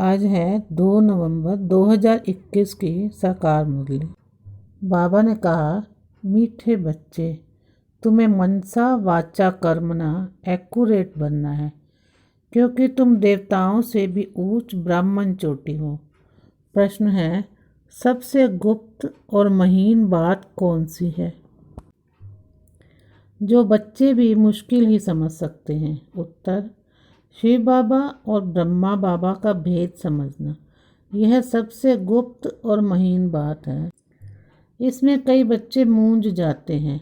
आज है 2 नवंबर 2021 की सरकार मुरली। बाबा ने कहा, मीठे बच्चे, तुम्हें मनसा वाचा कर्मणा एक्यूरेट बनना है, क्योंकि तुम देवताओं से भी ऊंच ब्राह्मण चोटी हो। प्रश्न है, सबसे गुप्त और महीन बात कौन सी है, जो बच्चे भी मुश्किल ही समझ सकते हैं? उत्तर, शिव बाबा और ब्रह्मा बाबा का भेद समझना। यह सबसे गुप्त और महीन बात है। इसमें कई बच्चे मूंझ जाते हैं।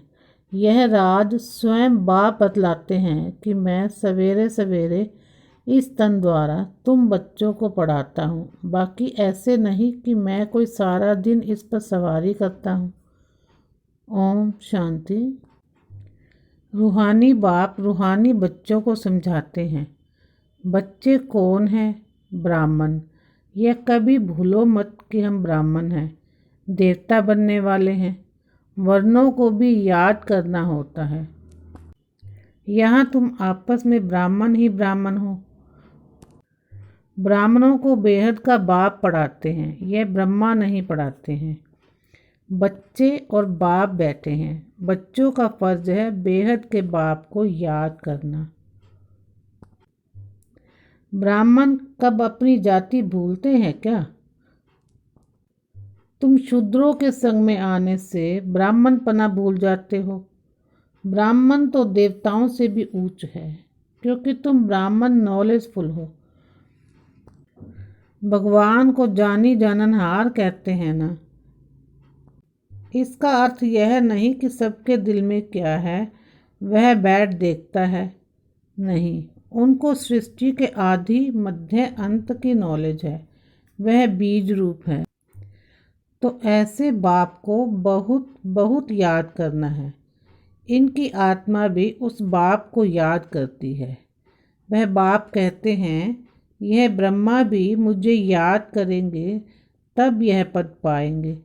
यह राज स्वयं बाप बतलाते हैं कि मैं सवेरे सवेरे इस तन द्वारा तुम बच्चों को पढ़ाता हूँ, बाकी ऐसे नहीं कि मैं कोई सारा दिन इस पर सवारी करता हूँ। ओम शांति। रूहानी बाप रूहानी बच्चों को समझाते हैं। बच्चे कौन हैं? ब्राह्मण। यह कभी भूलो मत कि हम ब्राह्मण हैं, देवता बनने वाले हैं। वर्णों को भी याद करना होता है। यहाँ तुम आपस में ब्राह्मण ही ब्राह्मण हो। ब्राह्मणों को बेहद का बाप पढ़ाते हैं, यह ब्रह्मा नहीं पढ़ाते हैं। बच्चे और बाप बैठे हैं। बच्चों का फर्ज है बेहद के बाप को याद करना। ब्राह्मण कब अपनी जाति भूलते हैं क्या? तुम शूद्रों के संग में आने से ब्राह्मण पना भूल जाते हो। ब्राह्मण तो देवताओं से भी ऊंच है, क्योंकि तुम ब्राह्मण नॉलेजफुल हो। भगवान को जानी जाननहार कहते हैं ना। इसका अर्थ यह नहीं कि सबके दिल में क्या है वह बैठ देखता है, नहीं। उनको सृष्टि के आदि मध्य अंत की नॉलेज है, वह बीज रूप है। तो ऐसे बाप को बहुत बहुत याद करना है। इनकी आत्मा भी उस बाप को याद करती है। वह बाप कहते हैं, यह ब्रह्मा भी मुझे याद करेंगे तब यह पद पाएंगे।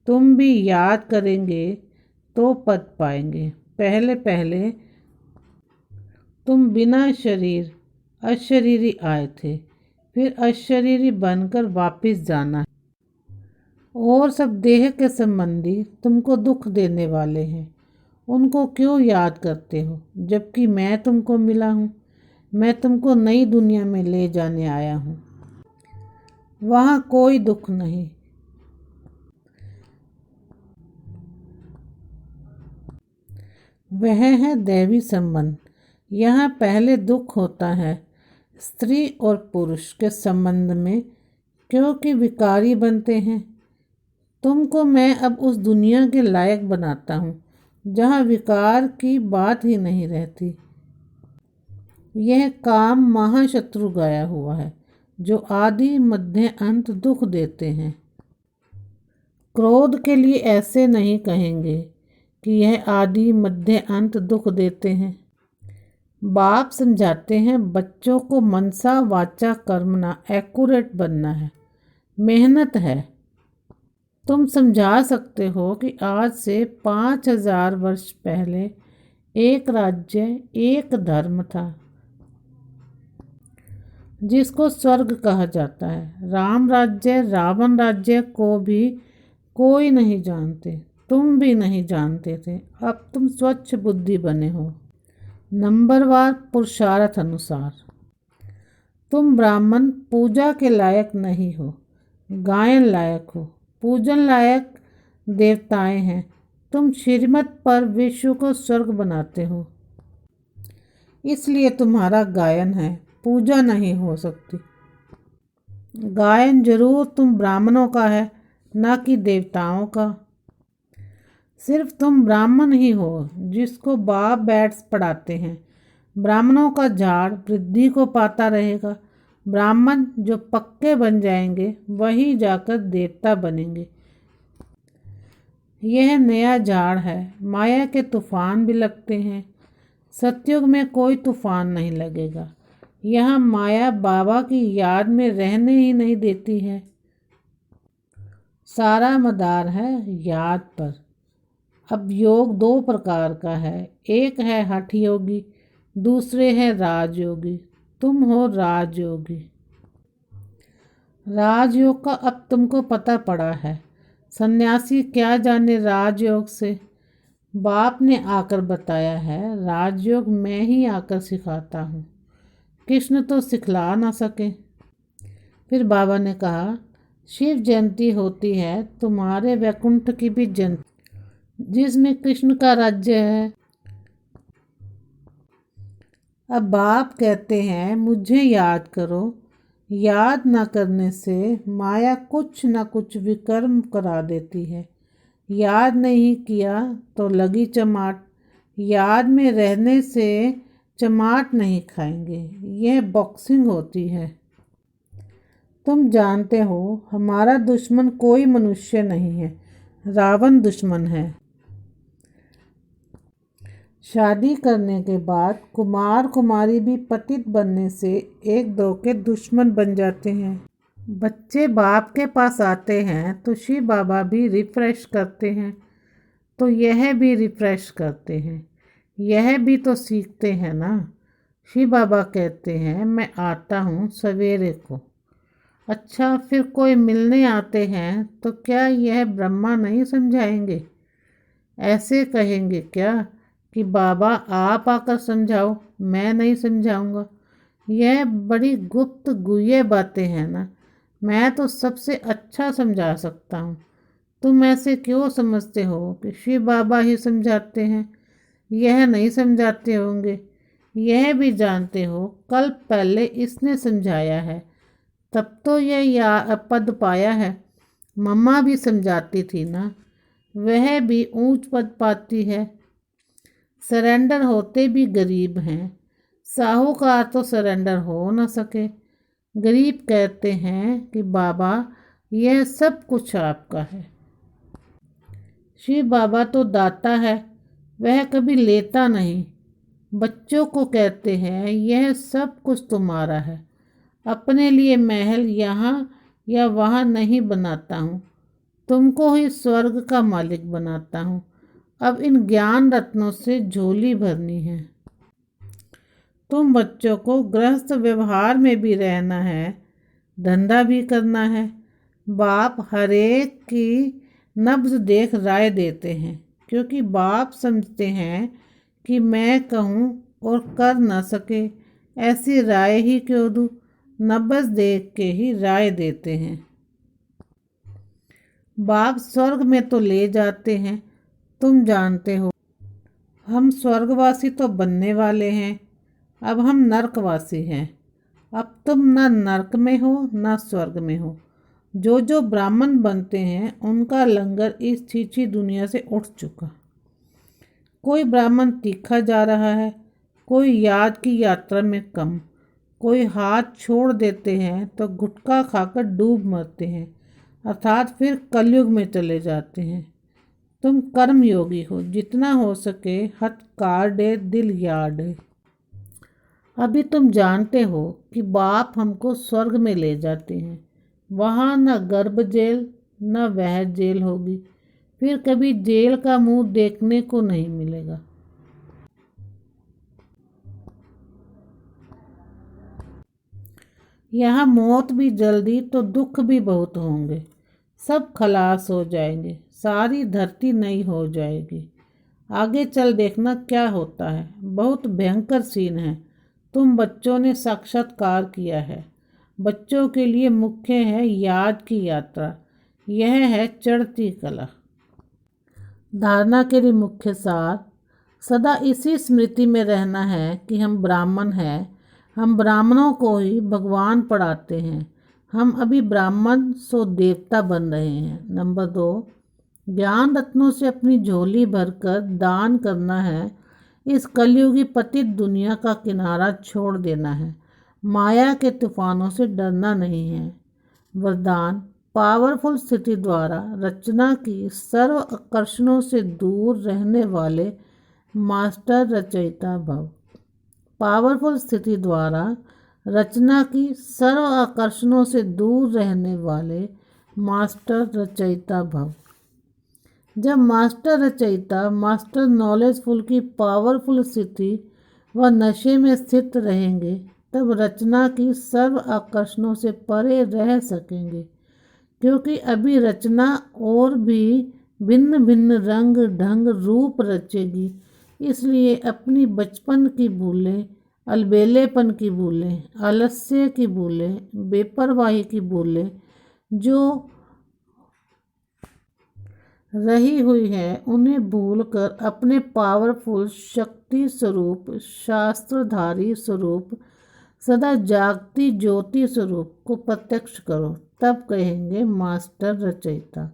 तुम भी याद करेंगे तो पद पाएंगे। पहले पहले तुम बिना शरीर अशरीरी आए थे, फिर अशरीरी बनकर वापस जाना है। और सब देह के संबंधी तुमको दुख देने वाले हैं, उनको क्यों याद करते हो, जबकि मैं तुमको मिला हूँ। मैं तुमको नई दुनिया में ले जाने आया हूँ। वहाँ कोई दुख नहीं। वह है दैवी संबंध। यहाँ पहले दुख होता है स्त्री और पुरुष के संबंध में, क्योंकि विकारी बनते हैं। तुमको मैं अब उस दुनिया के लायक बनाता हूँ जहाँ विकार की बात ही नहीं रहती। यह काम महाशत्रु गाया हुआ है, जो आदि मध्य अंत दुख देते हैं। क्रोध के लिए ऐसे नहीं कहेंगे कि यह आदि मध्य अंत दुख देते हैं। बाप समझाते हैं बच्चों को मनसा वाचा कर्मणा एक्यूरेट बनना है, मेहनत है। तुम समझा सकते हो कि आज से 5000 वर्ष पहले एक राज्य एक धर्म था, जिसको स्वर्ग कहा जाता है। राम राज्य रावण राज्य को भी कोई नहीं जानते, तुम भी नहीं जानते थे। अब तुम स्वच्छ बुद्धि बने हो, नंबरवार पुरुषार्थ अनुसार। तुम ब्राह्मण पूजा के लायक नहीं हो, गायन लायक हो। पूजन लायक देवताएं हैं। तुम श्रीमत पर विश्व को स्वर्ग बनाते हो, इसलिए तुम्हारा गायन है, पूजा नहीं हो सकती। गायन जरूर तुम ब्राह्मणों का है, ना कि देवताओं का। सिर्फ तुम ब्राह्मण ही हो जिसको बाप बैठ पढ़ाते हैं। ब्राह्मणों का झाड़ वृद्धि को पाता रहेगा। ब्राह्मण जो पक्के बन जाएंगे वही जाकर देवता बनेंगे। यह नया झाड़ है। माया के तूफान भी लगते हैं, सतयुग में कोई तूफान नहीं लगेगा। यहाँ माया बाबा की याद में रहने ही नहीं देती है। सारा मदार है याद पर। अब योग 2 प्रकार का है, एक है हठ योगी, दूसरे है राजयोगी। तुम हो राजयोगी। राजयोग का अब तुमको पता पड़ा है। सन्यासी क्या जाने राजयोग से। बाप ने आकर बताया है, राजयोग मैं ही आकर सिखाता हूँ, कृष्ण तो सिखला ना सके। फिर बाबा ने कहा, शिव जयंती होती है, तुम्हारे वैकुंठ की भी जयंती जिसमें कृष्ण का राज्य है। अब बाप कहते हैं, मुझे याद करो। याद न करने से माया कुछ न कुछ विकर्म करा देती है। याद नहीं किया तो लगी चमाट। याद में रहने से चमाट नहीं खाएंगे। यह बॉक्सिंग होती है। तुम जानते हो, हमारा दुश्मन कोई मनुष्य नहीं है, रावण दुश्मन है। शादी करने के बाद कुमार कुमारी भी पतित बनने से एक दो के दुश्मन बन जाते हैं। बच्चे बाप के पास आते हैं तो शिव बाबा भी रिफ्रेश करते हैं, तो यह भी रिफ्रेश करते हैं। यह भी तो सीखते हैं ना। शिव बाबा कहते हैं, मैं आता हूँ सवेरे को। अच्छा, फिर कोई मिलने आते हैं तो क्या यह ब्रह्मा नहीं समझाएंगे? ऐसे कहेंगे क्या कि बाबा आप आकर समझाओ, मैं नहीं समझाऊंगा? यह बड़ी गुप्त गुह्य बातें हैं ना। मैं तो सबसे अच्छा समझा सकता हूँ। तुम ऐसे क्यों समझते हो कि शिव बाबा ही समझाते हैं? यह नहीं समझाते होंगे। यह भी जानते हो, कल पहले इसने समझाया है, तब तो यह पद पाया है। मम्मा भी समझाती थी ना, वह भी ऊंच पद पाती है। सरेंडर होते भी गरीब हैं। साहूकार तो सरेंडर हो न सके। गरीब कहते हैं कि बाबा यह सब कुछ आपका है। शिव बाबा तो दाता है, वह कभी लेता नहीं। बच्चों को कहते हैं, यह सब कुछ तुम्हारा है। अपने लिए महल यहाँ या वहाँ नहीं बनाता हूँ, तुमको ही स्वर्ग का मालिक बनाता हूँ। अब इन ज्ञान रत्नों से झोली भरनी है। तुम बच्चों को गृहस्थ व्यवहार में भी रहना है, धंधा भी करना है। बाप हरेक की नब्ज देख राय देते हैं, क्योंकि बाप समझते हैं कि मैं कहूँ और कर ना सके, ऐसी राय ही क्यों दूँ। नब्ज देख के ही राय देते हैं। बाप स्वर्ग में तो ले जाते हैं, तुम जानते हो। हम स्वर्गवासी तो बनने वाले हैं, अब हम नरकवासी हैं। अब तुम ना नरक में हो ना स्वर्ग में हो। जो जो ब्राह्मण बनते हैं उनका लंगर इस छीछी दुनिया से उठ चुका। कोई ब्राह्मण तीखा जा रहा है, कोई याद की यात्रा में कम। कोई हाथ छोड़ देते हैं तो गुटखा खाकर डूब मरते हैं, अर्थात फिर कलयुग में चले जाते हैं। तुम कर्म योगी हो, जितना हो सके हथ काढ़े दिल यार्डे। अभी तुम जानते हो कि बाप हमको स्वर्ग में ले जाते हैं। वहाँ न गर्भ जेल न वह जेल होगी, फिर कभी जेल का मुंह देखने को नहीं मिलेगा। यहाँ मौत भी जल्दी तो दुख भी बहुत होंगे। सब खलास हो जाएंगे, सारी धरती नई हो जाएगी। आगे चल देखना क्या होता है, बहुत भयंकर सीन है। तुम बच्चों ने साक्षात्कार किया है। बच्चों के लिए मुख्य है याद की यात्रा, यह है चढ़ती कला। धारणा के लिए मुख्य सार, सदा इसी स्मृति में रहना है कि हम ब्राह्मण हैं। हम ब्राह्मणों को ही भगवान पढ़ाते हैं। हम अभी ब्राह्मण सो देवता बन रहे हैं। नंबर 2, ज्ञान रत्नों से अपनी झोली भरकर दान करना है। इस कलयुगी पतित दुनिया का किनारा छोड़ देना है। माया के तूफानों से डरना नहीं है। वरदान, पावरफुल स्थिति द्वारा रचना की सर्व आकर्षणों से दूर रहने वाले मास्टर रचयिता भव। पावरफुल स्थिति द्वारा रचना की सर्व आकर्षणों से दूर रहने वाले मास्टर रचयिता भव। जब मास्टर रचयिता मास्टर नॉलेजफुल की पावरफुल स्थिति व नशे में स्थित रहेंगे तब रचना की सर्व आकर्षणों से परे रह सकेंगे, क्योंकि अभी रचना और भी भिन्न भिन्न रंग ढंग रूप रचेगी। इसलिए अपनी बचपन की भूलें, अलबेलेपन की भूलें, आलस्य की भूलें, बेपरवाही की भूलें जो रही हुई है, उन्हें भूलकर अपने पावरफुल शक्ति स्वरूप, शास्त्रधारी स्वरूप, सदा जागती ज्योति स्वरूप को प्रत्यक्ष करो। तब कहेंगे मास्टर रचयिता।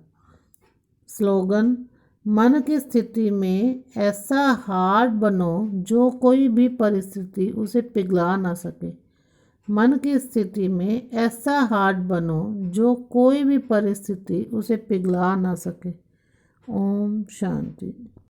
स्लोगन: मन की स्थिति में ऐसा हार्ड बनो जो कोई भी परिस्थिति उसे पिघला ना सके। मन की स्थिति में ऐसा हार्ड बनो जो कोई भी परिस्थिति उसे पिघला ना सके। ओम शांति।